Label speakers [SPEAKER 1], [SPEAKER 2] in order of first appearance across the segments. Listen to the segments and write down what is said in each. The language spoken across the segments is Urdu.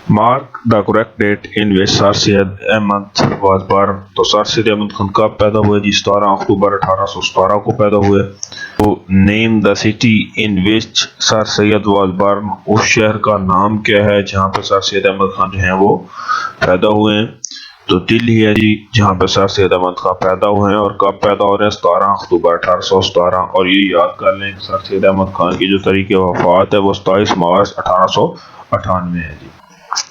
[SPEAKER 1] Mark the correct date in which sir Syed Ahmad was born. تو سر سید احمد خان کب پیدا ہوئے جی؟ 17 اکتوبر 1817 کو پیدا ہوئے. تو نیم the city in which sir Syed was بارن، اس شہر کا نام کیا ہے جہاں پہ سر سید احمد خان جو ہیں وہ پیدا ہوئے ہیں؟ تو دلی ہے جی جہاں پہ سر سید احمد خان پیدا ہوئے ہیں. اور کب پیدا ہو رہے ہیں؟ 17 اکتوبر 1817. اور یہ یاد کر لیں کہ سر سید احمد خان کی جو تاریخ وفات ہے وہ 27 مارچ 1898 ہے جی.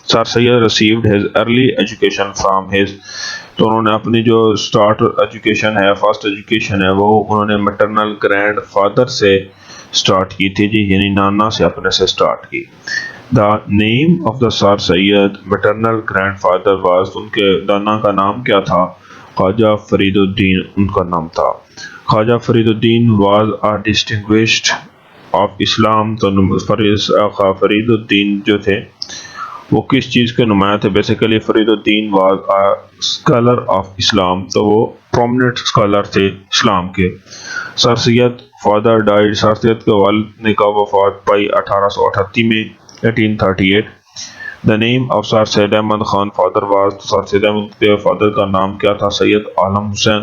[SPEAKER 1] Sir Syed received his early education from his. تو انہوں نے اپنی جو اسٹارٹ ایجوکیشن ہے، فرسٹ ایجوکیشن ہے، وہ انہوں نے مٹرنل گرینڈ فادر سے اسٹارٹ کی تھی جی، یعنی نانا سے اپنے سے اسٹارٹ کی. The name of the sir Syed maternal grandfather was, ان کے دانا کا نام کیا تھا؟ خواجہ فرید الدین ان کا نام تھا. خواجہ فرید الدین واز a distinguished of اسلام. تو فرید الدین جو تھے وہ کس چیز کے نمایاں تھے؟ Basically Farid Uddin was scholar of اسلام. تو وہ پرومننٹ اسکالر تھے اسلام کے. سر سید فادر ڈائیڈ، سر سید کے والد نے کا وفات پائی 1838 میں 1838. The name of sir Syed Ahmad Khan father was, sir Syed Ahmad کے فادر کا نام کیا تھا؟ سید عالم حسین.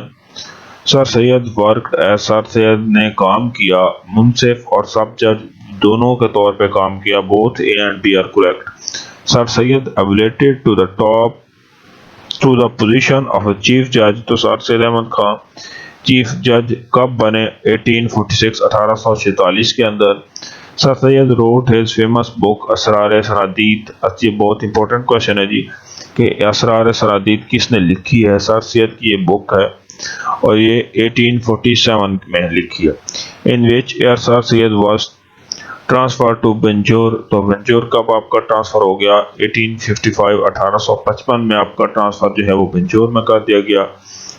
[SPEAKER 1] سر سید ورکڈ ایز، سر سید نے کام کیا منصف اور سب جج دونوں کے طور پہ کام کیا. Both A and B are correct. Sir Syed elevated to the position of a chief judge. تو سر سید احمد خان چیف جج کب بنے؟ 1846 کے اندر. سر سید wrote his famous book اسرار سرادید. یہ بہت امپورٹنٹ کوشچن ہے جی کہ اسرار سرادید کس نے لکھی ہے؟ سر سید کی یہ بک ہے اور یہ 1847 میں لکھی ہے. in which year sir Syed was transfer to Bijnor. تو بنجور کب آپ کا ٹرانسفر ہو گیا؟ 1855 1855 میں آپ کا ٹرانسفر جو ہے وہ بنجور میں کر دیا گیا.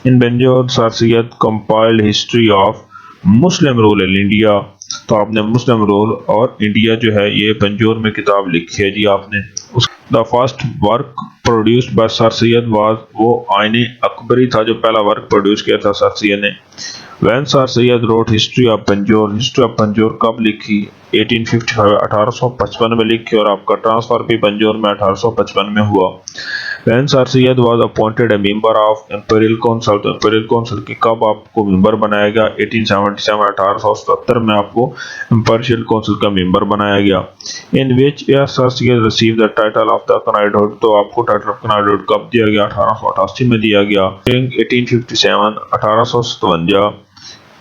[SPEAKER 1] In Bijnor sir Syed compiled history of Muslim rule in India. تو آپ نے مسلم رول اور انڈیا جو ہے یہ بنجور میں کتاب لکھی ہے جی آپ نے. The first work produced by sir Syed was, وہ آئین اکبری تھا جو پہلا ورک پروڈیوس کیا تھا سر سید نے. When sir Syed wrote history of Bijnor, history of Bijnor کب لکھی؟ 1855 1855 میں لکھی اور آپ کا ٹرانسفر بھی بنجور میں 1855 میں ہوا. When sir Syed was appointed a member of Imperial council. تو امپیریل کونسل کی کب آپ کو ممبر بنایا گیا؟ 1877 1877 میں آپ کو امپیریل کونسل کا ممبر بنایا گیا. In which year sir Syed receive the title of the knighthood. تو آپ کو ٹائٹل آف کنائڈہڈ کب دیا گیا؟ 1888 میں دیا گیا. 1857 1857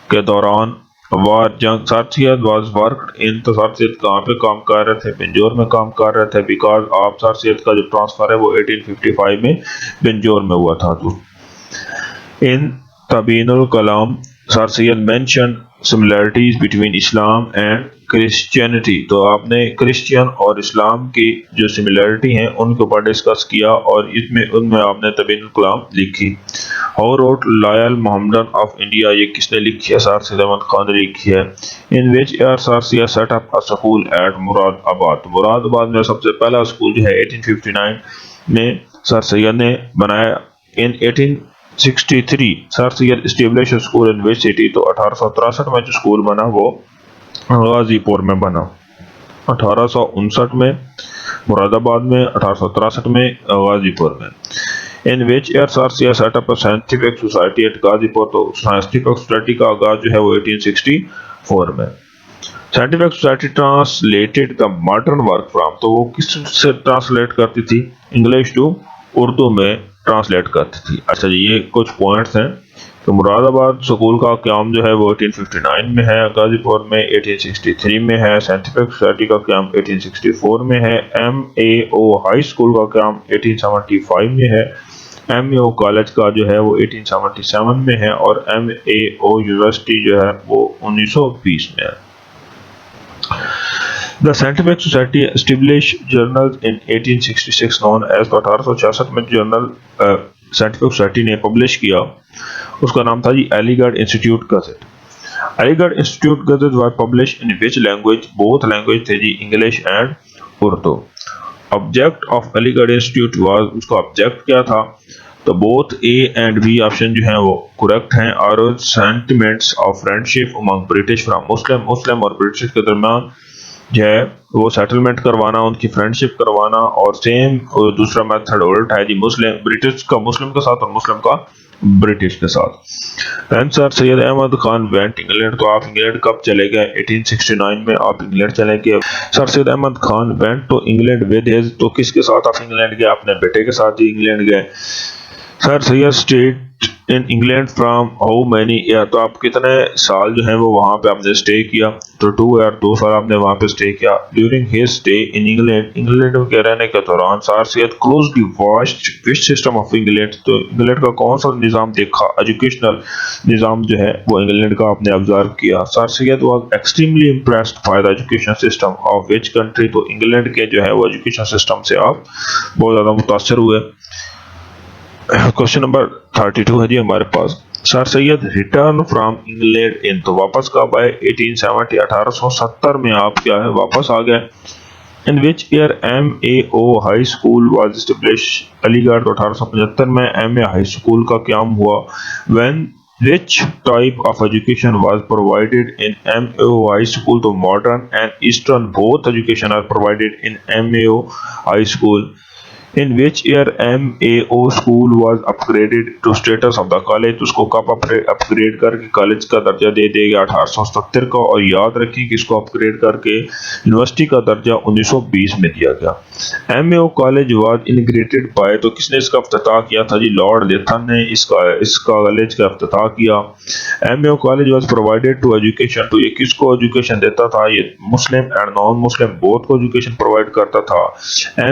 [SPEAKER 1] کے دوران وار جنگ سر سید واز ورکڈ ان. تو سر سید کہاں پہ کام کر رہے تھے؟ بنجور میں کام کر رہے تھے. بیکاز آپ سر سید کا جو ٹرانسفر ہے وہ 1855 میں بنجور میں ہوا تھا. تو in Tabyin ul-Kalam sir Syed mention similarities between Islam and Christianity. تو آپ نے کرسچین اور اسلام کی جو سملیرٹی ہیں ان کے اوپر ڈسکس کیا اور ان میں آپ نے تبین الکلام لکھی. Who wrote loyal Mohammedans of India. یہ کس نے لکھی ہے؟ سر سید احمد خان نے لکھی ہے. In which year sir Syed set up a school at Moradabad. مراد آباد میں سب سے پہلا اسکول جو ہے 1859 میں سر سید نے بنایا. In 1863 sir Syed establish school in which city. تو 1863 میں جو اسکول بنا وہ غازی پور میں بنا. 1859 میں مراد آباد میں، 1863 میں غازی پور میں. In which year sir Syed set up scientific society at Ghazipur. تو سائنٹیفک سوسائٹی کا آغاز جو ہے وہ 1864 میں. Scientific society translated the modern work from. تو وہ کس سے ٹرانسلیٹ کرتی تھی؟ انگلش ٹو اردو میں ٹرانسلیٹ کرتی تھی. اچھا جی یہ کچھ پوائنٹس ہیں. تو مراد آباد اسکول کا قیام جو ہے وہ 1859 میں ہے. غازی پور میں 1863 میں ہے. سائنٹیفک سوسائٹی کا قیام 1864 میں ہے. M A O high school کا قیام 1875 میں ہے. ایم اے او کالج کا جو ہے وہ 1877 میں ہے اور ایم اے او یونیورسٹی جو ہے وہ 1920 میں ہے. The Scientific Society established journals in 1866 known as. 1866 میں جرنل سائنٹیفک سوسائٹی نے پبلش کیا اس کا نام تھا جی علی گڑھ institute gazette. Aligarh institute gazette was published in which language. both language تھے جی English and Urdu. Object of Aligarh institute was, اس کا آبجیکٹ کیا تھا؟ تو both A and B option جو ہیں وہ کریکٹ ہیں. اور sentiments of friendship among British from Muslim. Muslim اور برٹش کے درمیان جو ہے وہ سیٹلمنٹ کروانا، ان کی فرینڈشپ کروانا، اور سیم دوسرا میتھڈ الٹ ہے جی، مسلم برٹش کا مسلم کے ساتھ اور مسلم کا برٹش کے ساتھ۔ And sir Syed Ahmad Khan went England, تو آپ انگلینڈ کب چلے گئے؟ 1869 میں آپ انگلینڈ چلے گئے۔ Sir Syed Ahmad Khan went to England with his, تو کس کے ساتھ آپ انگلینڈ گئے؟ اپنے بیٹے کے ساتھ ہی انگلینڈ گئے۔ Sir Syed stayed in England from how many year, تو آپ کتنے سال جو ہیں وہ وہاں پہ آپ نے اسٹے کیا؟ تو 2 ایئر، 2 سال آپ نے وہاں پہ اسٹے کیا۔ During his stay in England, England کے رہنے کے دوران sir Syed closely watched which system of England, تو انگلینڈ کا کون سا نظام دیکھا؟ ایجوکیشنل نظام جو ہے وہ انگلینڈ کا آپ نے آبزرو کیا۔ Sir Syed was extremely impressed by the education system of which country, تو انگلینڈ کے جو ہے وہ ایجوکیشن سسٹم سے آپ بہت زیادہ متاثر ہوئے۔ کوشچن نمبر 32 ہے جی ہمارے پاس، سر سید ریٹرن فرام انگلینڈ ان، تو واپس کب آئے؟ 1870، 1870 میں آپ کیا ہے واپس آ گئے۔ In which year M A O high school was establish, Aligarh, تو 1875 میں ایم اے ہائی اسکول کا قیام ہوا۔ When which type of education was provided in MAO high school؟ تو modern and eastern both education are provided in MAO high school. In which year MAO school was upgraded to status of the college؟ تو اس کو کب اپگریڈ کر کے کالج کا درجہ دے دیا گیا؟ 1870 کا، اور یاد رکھیں کہ اس کو اپگریڈ کر کے یونیورسٹی کا درجہ 1920 میں دیا گیا۔ MAO college was integrated by, تو کس نے اس کا افتتاح کیا تھا جی؟ لارڈ لیتھن نے اس کالج کا افتتاح کیا۔ MAO college was provided to education, تو یہ کس کو ایجوکیشن دیتا تھا؟ یہ Muslim and non Muslim both کو ایجوکیشن پرووائڈ کرتا تھا۔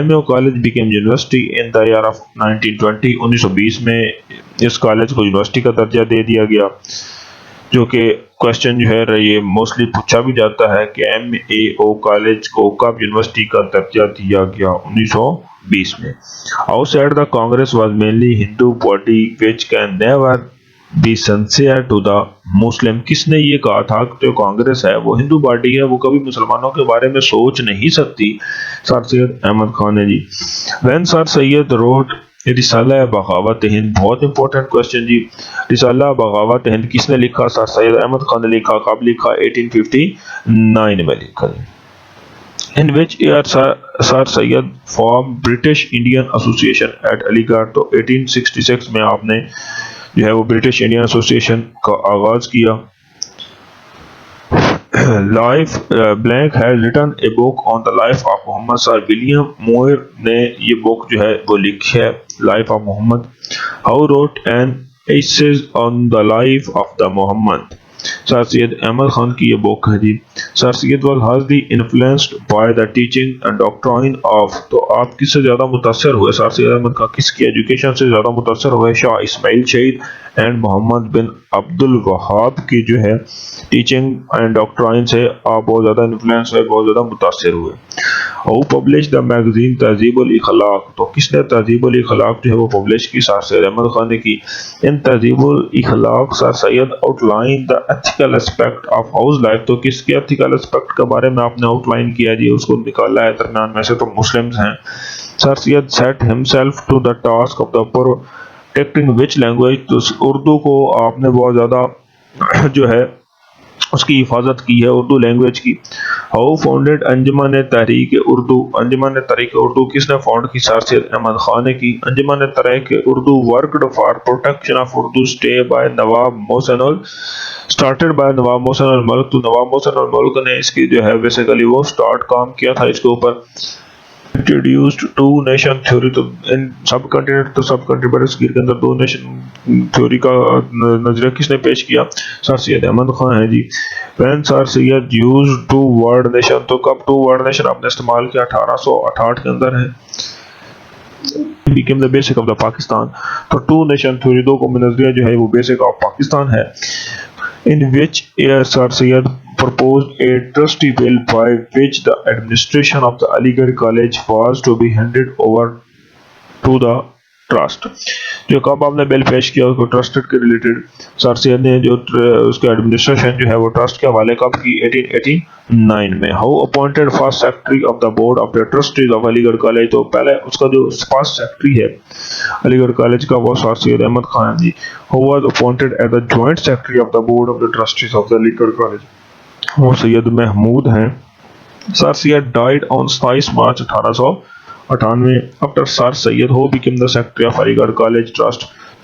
[SPEAKER 1] MAO college became university in the year of 1920، 1920 میں اس کالج کو یونیورسٹی کا درجہ دے دیا گیا، جو کہ کوشچن جو ہے یہ موسٹلی پوچھا بھی جاتا ہے کہ MAO کالج کو کب یونیورسٹی کا درجہ دیا گیا؟ 1920 میں۔ Outside the Congress was mainly Hindu body which can never be sincere to the Muslim, کس نے یہ کہا تھا کہ جو کانگریس ہے وہ ہندو پارٹی ہے، وہ کبھی مسلمانوں کے بارے میں سوچ نہیں سکتی؟ سر سید احمد خان نے جی۔ وین سر سید روٹ رسالہ بغاوت ہند، بہت امپورٹنٹ کوشچن جی، رسالہ بغاوت ہند کس نے لکھا؟ سر سید احمد خان نے لکھا۔ کب لکھا؟ 1859 میں لکھا جی۔ In which year sir Syed form British Indian association at Aligarh, تو 1866 میں آپ نے جو ہے وہ برٹش انڈین ایسوسیشن کا آغاز کیا۔ Life blank has written a book on the life of Muhammad, sir William Muir نے یہ بک جو ہے وہ لکھی ہے life of Muhammad. Who wrote an essays on the life of the Muhammad, sir Syed Ahmad Khan کی یہ بک ہے جی۔ Sir Syed was highly influenced by the teaching and doctrine of, تو آپ کس سے زیادہ متاثر ہوئے؟ سر سید احمد خان کس کی ایجوکیشن سے زیادہ متاثر ہوئے؟ شاہ اسماعیل شہید اینڈ محمد بن عبد الوہاب کی جو ہے ٹیچنگ اینڈ ڈاکٹرائن سے آپ بہت زیادہ انفلوئنس ہوئے، بہت زیادہ متاثر ہوئے۔ ہو پبلش دا میگزین تہذیب الاخلاق، تو کس نے تہذیب الاخلاق جو ہے وہ پبلش کی؟ سر سید احمد خان نے کی۔ ان تہذیب الاخلاق سر سید out line the ethical aspect of house life, تو کس کے ایتھیکل اسپیکٹ کے بارے میں آپ نے آؤٹ لائن کیا جی؟ اس کو نکالا ہے، درمیان میں سے تو مسلمز ہیں۔ Sir Syed set himself to the task of the protecting which language, تو اردو کو آپ نے بہت زیادہ جو ہے اس کی حفاظت کی ہے، اردو لینگویج کی۔ ہاؤ فاؤنڈیڈ انجمن تحریک اردو، انجمن تحریک اردو کس نے فاؤنڈ کی؟ سر سید احمد خان نے کی۔ Anjuman Tahrik Urdu worked for protection of Urdu stay by Nawab Mohsin started by Nawab Mohsin ul-Mulk, تو نواب محسن الملک نے اس کی جو ہے بیسیکلی وہ اسٹارٹ کام کیا تھا اس کے اوپر۔ انٹروڈیوسڈ ٹو نیشن تھیوری، تو سب کنٹیننٹ تو سب کنٹری برصغیر کے اندر 2 نیشن تھیوری کا نظریہ کس نے پیش کیا؟ سر سید احمد خان ہے جی۔ When sir Syed use 2 word nation, تو کب 2 ورڈ نیشن آپ نے استعمال کیا؟ 1868 کے اندر ہے۔ became the basic of the Pakistan، تو 2 نیشن تھیوری، 2 قومی نظریہ جو ہے وہ بیسک آف پاکستان ہے۔ In which year Sir Syed proposed a trustee bill by which the administration of the Aligarh College was to be handed over to the trust، جو کب آپ نے بل پیش کیا اس کو ٹرسٹڈ کے ریلیٹڈ؟ سر سید نے جو اس کا ایڈمنسٹریشن جو ہے وہ ٹرسٹ کے حوالے کب کی؟ 1889 میں۔ Who appointed first secretary of the board of the trustees of Aligarh college, تو پہلے اس کا جو فرسٹ سیکرٹری ہے علی گڑھ کالج کا وہ سر سید احمد خان جی۔ Who was appointed as the joint secretary of the board of the trustees of the Aligarh college, وہ سید محمود ہیں Sir Syed died on 27 March 1898 after Sir Syed Ho became the secretary of Aligarh College Trust.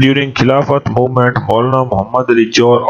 [SPEAKER 1] During Khilafat movement, Maulana Muhammad Ali Johar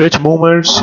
[SPEAKER 1] Which movements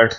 [SPEAKER 1] at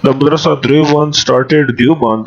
[SPEAKER 1] The Madrasa Deoband started Deoband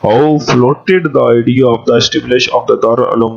[SPEAKER 1] How floated the idea of the establish of the Darul Uloom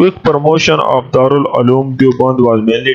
[SPEAKER 1] Quick promotion of Darul Uloom Deoband was mainly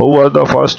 [SPEAKER 1] Who was the first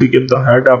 [SPEAKER 1] became the head of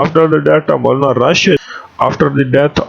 [SPEAKER 1] After the death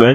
[SPEAKER 1] When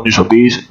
[SPEAKER 1] 1920।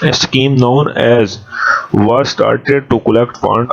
[SPEAKER 1] A scheme known as was started to collect fund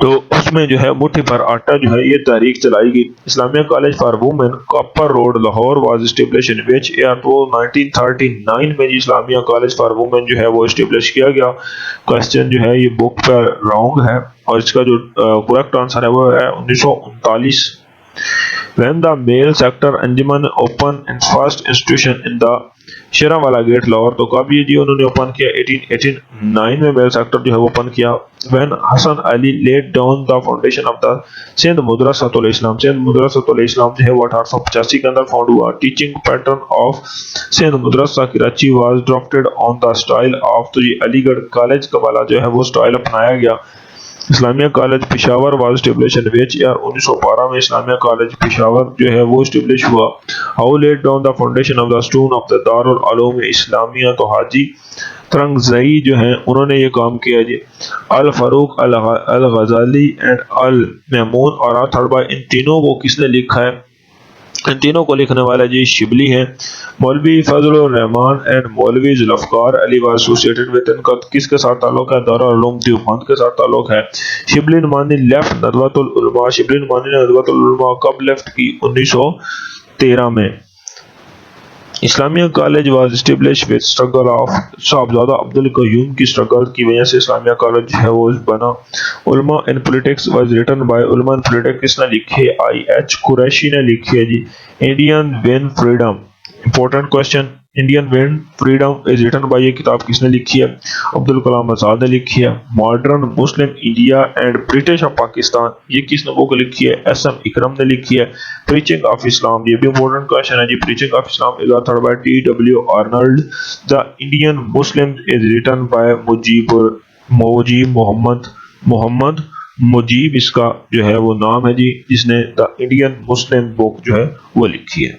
[SPEAKER 1] تو اس میں جو ہے مٹھی پر آٹا جو ہے یہ تحریک چلائی گئی. Islamia college for women Cooper road Lahore was establish in which year 1939 میں جی اسلامیہ کالج فار وومن جو ہے وہ اسٹیبلش کیا گیا. کوشچن جو ہے یہ بک پر رانگ ہے اور اس کا جو کریکٹ آنسر ہے وہ ہے 1939. When the male sector Anjuman open its first institution in the Shera والا گیٹ لاہور, تو کب یہ جی انہوں نے اوپن کیا؟ 1889 میں میل سیکٹر جو ہے وہ اوپن کیا. When Hasan Ali laid down the foundation of the Sindh مدرسۃ الاسلام, سندھ مدرسۃ الاسلام جو ہے وہ 1885 کے اندر فاؤنڈ ہوا. Teaching pattern of Sindh Madrasa Karachi was drafted on the style of, تو یہ علی گڑھ کالج کا والا جو ہے وہ اسٹائل اپنایا گیا. Islamia college Peshawar was establish in which year 1912 میں اسلامیہ کالج پشاور جو ہے وہ اسٹیبلش ہوا. Who laid down the foundation of the stone of the Darul-Uloom Islamia, تو حاجی ترنگزئی جو ہیں انہوں نے یہ کام کیا جی. الفاروق الغزالی اینڈ المامون اور آتھر بائی, ان تینوں کو کس نے لکھا ہے؟ ان تینوں کو لکھنے والا جی شبلی ہیں. مولوی فضل الرحمان اینڈ مولوی ذوالفقار علی واز ایسوسیٹڈ ود, ان کا کس کے ساتھ تعلق ہے؟ دارالعلوم دیوبند کے ساتھ تعلق ہے. شبلی نعمانی لیفٹ ندوۃ العلماء, شبلی نعمانی نے ندوۃ العلماء کب لیفٹ کی؟ 1913 میں. Islamia college was establish with struggle of Sahibzada Abdul-Qayyum کی اسٹرگل کی وجہ سے اسلامیہ کالج جو ہے وہ بنا. علماء ان پولیٹکس واز ریٹن بائی, علماء ان پولیٹکس کس نے لکھی ہے؟ آئی ایچ قریشی نے لکھی ہے جی. Indian won freedom, important question, Indian won freedom is written by, یہ کتاب کس نے لکھی ہے؟ عبدالکلام آزاد نے لکھی ہے. Modern Muslim India and British of Pakistan, یہ کس نے بک لکھی ہے؟ ایس ایم اکرم نے لکھی ہے. پریچنگ آف اسلام, یہ بھی امپورٹنٹ کوشچن ہے جی. Preaching of Islam is authored by T W Arnold. The Indian Muslim is written by Mujeeb Muhammad Mujeeb, اس کا جو ہے وہ نام ہے جی, جس نے دا انڈین مسلم بک جو ہے وہ لکھی ہے.